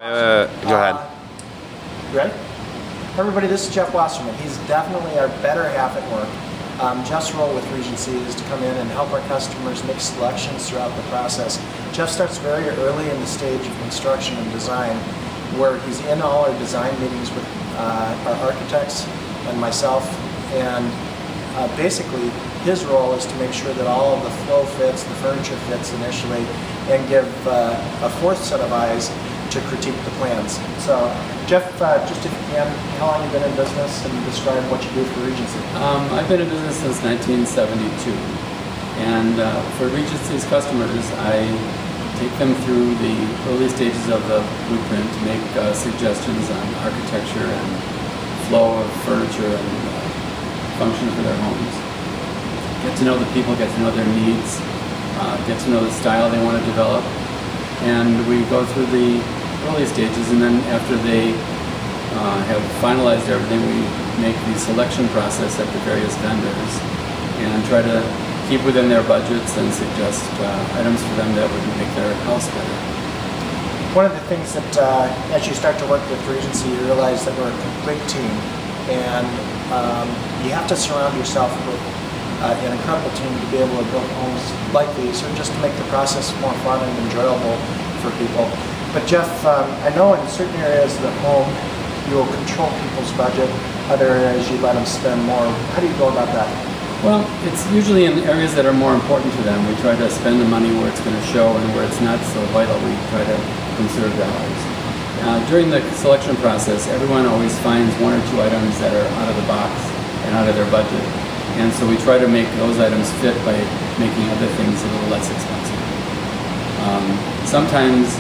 Go ahead. Ready? Everybody, this is Jeff Wasserman. He's definitely our better half at work. Jeff's role with Regency is to come in and help our customers make selections throughout the process. Jeff starts very early in the stage of construction and design, where he's in all our design meetings with our architects and myself, and basically his role is to make sure that all of the flow fits, the furniture fits initially, and give a fourth set of eyes to critique the plans. So, Jeff, just if you can, how long have you been in business and describe what you do for Regency? I've been in business since 1972, and for Regency's customers, I take them through the early stages of the blueprint to make suggestions on architecture and flow of furniture and function for their homes. Get to know the people, get to know their needs, get to know the style they want to develop, and we go through the early stages, and then after they have finalized everything, we make the selection process at the various vendors and try to keep within their budgets and suggest items for them that would make their house better. One of the things that as you start to work with Regency, you realize that we're a complete team, and you have to surround yourself with an incredible team to be able to build homes like these, or just to make the process more fun and enjoyable for people. But Jeff, I know in certain areas of the home you will control people's budget, other areas you let them spend more. How do you go about that? Well, it's usually in areas that are more important to them. We try to spend the money where it's going to show, and where it's not so vital, we try to conserve dollars. During the selection process, everyone always finds one or two items that are out of the box and out of their budget. And so we try to make those items fit by making other things a little less expensive. Sometimes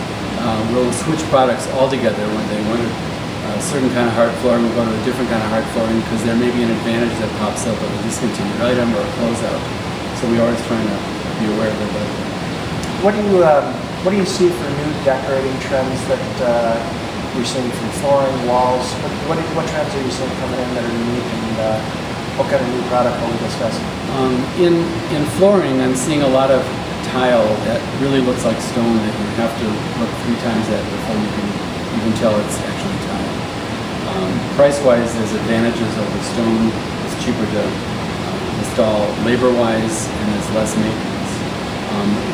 we'll switch products altogether. When they want a certain kind of hard flooring, we'll go to a different kind of hard flooring because there may be an advantage that pops up of a discontinued item or a closeout. So we're always trying to be aware of their budget. What do you see for new decorating trends that you're seeing from flooring, walls? What trends are you seeing coming in that are unique, and what kind of new product will we discuss? In flooring, I'm seeing a lot of tile that really looks like stone that you have to look 3 times at before you can tell it's actually tile. Price-wise, there's advantages of the stone. It's cheaper to install labor-wise, and it's less maintenance.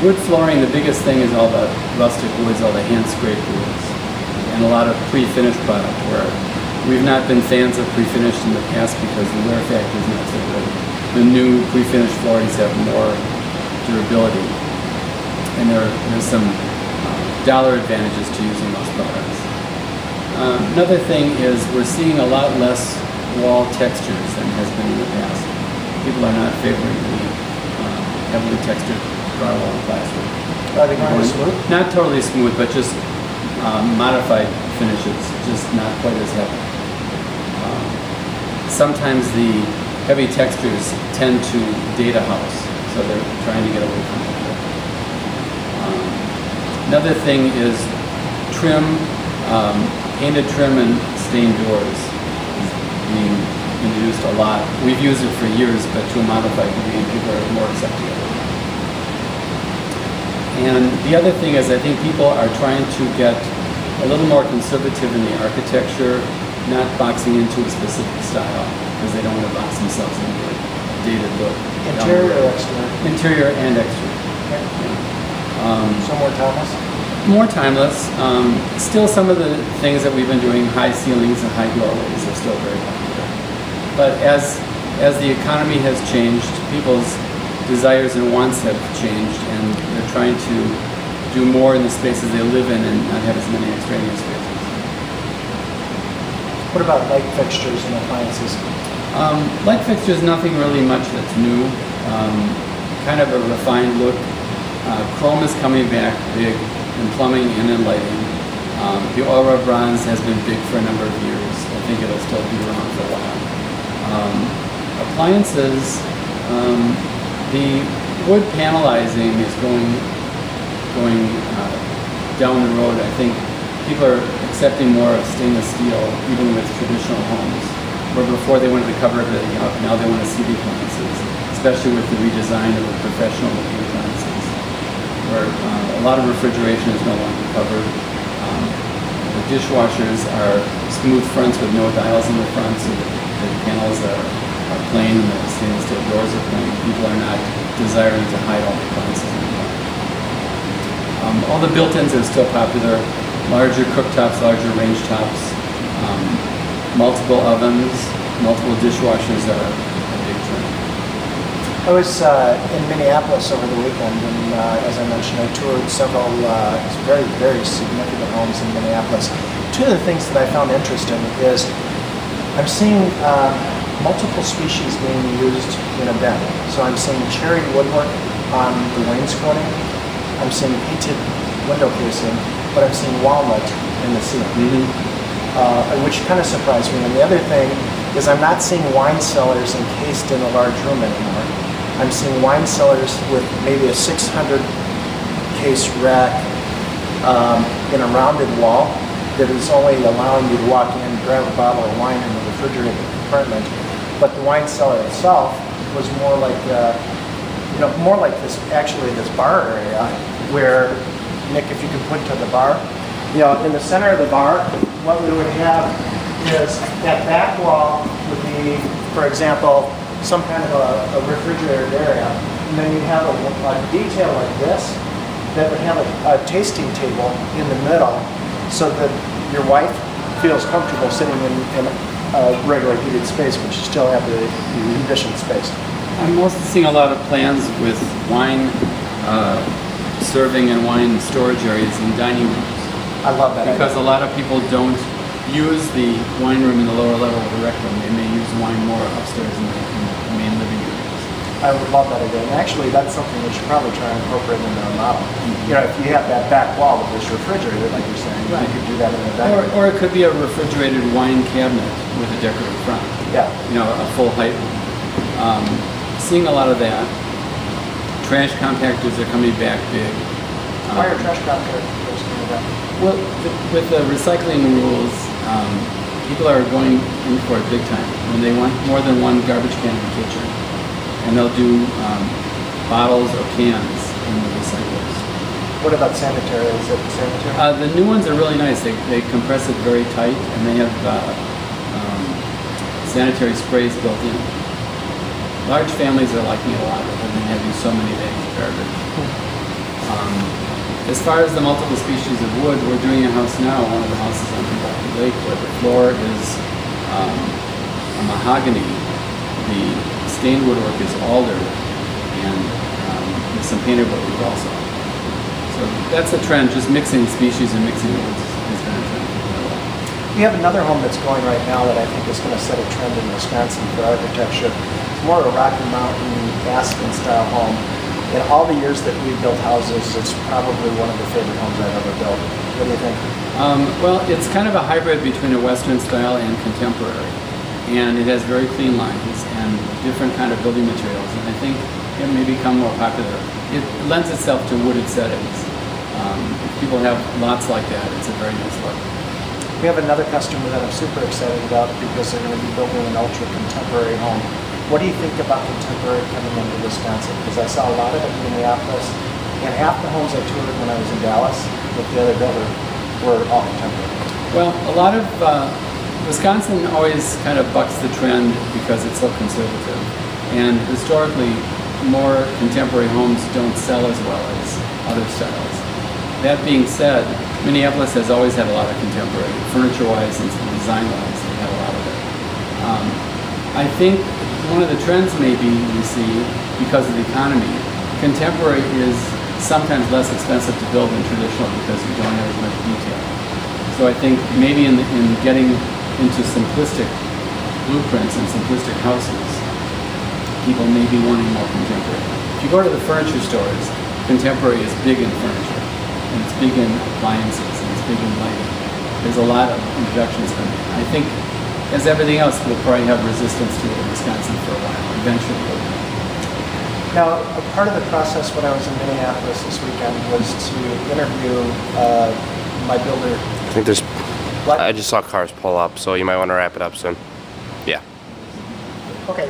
Wood flooring, the biggest thing is all the rustic woods, all the hand-scraped woods, and a lot of pre-finished product, where we've not been fans of pre-finished in the past because the wear factor is not so good. The new pre-finished floorings have more durability, and there's some dollar advantages to using those products. Another thing is we're seeing a lot less wall textures than has been in the past. People are not favoring the heavily textured drywall and plaster. Are they going smooth? Not totally smooth, but just modified finishes, just not quite as heavy. Sometimes the heavy textures tend to date a house, so they're trying to get away from it. Another thing is trim, painted trim and stained doors is being introduced a lot. We've used it for years, but to a modified degree, people are more accepting of it. And the other thing is, I think people are trying to get a little more conservative in the architecture, not boxing into a specific style, because they don't want to box themselves into a dated look. Interior or exterior? Interior and exterior. Okay. Yeah. So more timeless? More timeless. Still, some of the things that we've been doing, high ceilings and high doorways, are still very popular. But as the economy has changed, people's desires and wants have changed, and they're trying to do more in the spaces they live in and not have as many extraneous spaces. What about light fixtures and appliances? Light fixtures, nothing really much that's new. Kind of a refined look. Chrome is coming back big in plumbing and in lighting. The Aura Bronze has been big for a number of years. I think it'll still be around for a while. Appliances, the wood panelizing is going down the road. I think people are accepting more of stainless steel, even with traditional homes, where before they wanted to cover everything up, now they want to see the appliances, especially with the redesign of the professional looking appliances, where a lot of refrigeration is no longer covered. The dishwashers are smooth fronts with no dials in the front, so the panels are plain and the stainless steel doors are plain. People are not desiring to hide all the appliances anymore. All the built-ins are still popular. Larger cooktops, larger range tops, multiple ovens, multiple dishwashers are a big trend. I was in Minneapolis over the weekend, and as I mentioned, I toured several very, very significant homes in Minneapolis. Two of the things that I found interesting is I'm seeing multiple species being used in a bin. So I'm seeing cherry woodwork on the wainscoting. I'm seeing painted window casing, but I'm seeing walnut in the ceiling, which kind of surprised me. And the other thing is I'm not seeing wine cellars encased in a large room anymore. I'm seeing wine cellars with maybe a 600 case rack in a rounded wall that is only allowing you to walk in, grab a bottle of wine in the refrigerated compartment. But the wine cellar itself was more like, more like this, actually this bar area where, Nick, if you could point to the bar, in the center of the bar, what we would have is that back wall would be, for example, some kind of a refrigerated area, and then you have a detail like this that would have a tasting table in the middle so that your wife feels comfortable sitting in a regular heated space, but you still have the conditioned space. I'm also seeing a lot of plans with wine serving and wine storage areas in dining rooms. I love that because idea. A lot of people don't use the wine room in the lower level of the rec room. They may use wine more upstairs in the main living areas. I would love that idea. And actually, that's something we should probably try and incorporate into our model. If you have that back wall with this refrigerator, like you're saying, right, you could do that in the dining room. Or it could be a refrigerated wine cabinet with a decorative front. Yeah. A full height one. Seeing a lot of that. Trash compactors are coming back big. Why are trash compactors coming back? Well, with the recycling rules, people are going in for it big time. When they want more than one garbage can in the kitchen, and they'll do bottles or cans in the recyclers. What about sanitary? Is it sanitary? The new ones are really nice. They compress it very tight, and they have sanitary sprays built in. Large families are liking it a lot rather than having so many bags of garbage. As far as the multiple species of wood, we're doing a house now, one of the houses on Kentucky Lake, where the floor is a mahogany, the stained woodwork is alder, and there's some painted woodwork also. So that's a trend, just mixing species and mixing woods has been a trend for quite a while. We have another home that's going right now that I think is going to set a trend in Wisconsin for architecture. It's more of a Rocky Mountain Aspen style home. In all the years that we've built houses, it's probably one of the favorite homes I've ever built. What do you think? Well, it's kind of a hybrid between a Western style and contemporary. And it has very clean lines and different kind of building materials. And I think it may become more popular. It lends itself to wooded settings. If people have lots like that, it's a very nice look. We have another customer that I'm super excited about because they're going to be building an ultra-contemporary home. What do you think about contemporary coming into Wisconsin? Because I saw a lot of it in Minneapolis, and half the homes I toured when I was in Dallas with the other builder were all contemporary. Well, a lot of Wisconsin always kind of bucks the trend because it's so conservative. And historically, more contemporary homes don't sell as well as other styles. That being said, Minneapolis has always had a lot of contemporary, furniture-wise and design-wise, they have a lot of it. I think one of the trends maybe we see, because of the economy, contemporary is sometimes less expensive to build than traditional because you don't have as much detail. So I think maybe in getting into simplistic blueprints and simplistic houses, people may be wanting more contemporary. If you go to the furniture stores, contemporary is big in furniture, and it's big in appliances, and it's big in lighting. There's a lot of introductions coming in. I think, as everything else, we'll probably have resistance to it in Wisconsin for a while. Eventually, we'll. Now, a part of the process when I was in Minneapolis this weekend was to interview my builder. I think there's. What? I just saw cars pull up, so you might want to wrap it up soon. Yeah. Okay.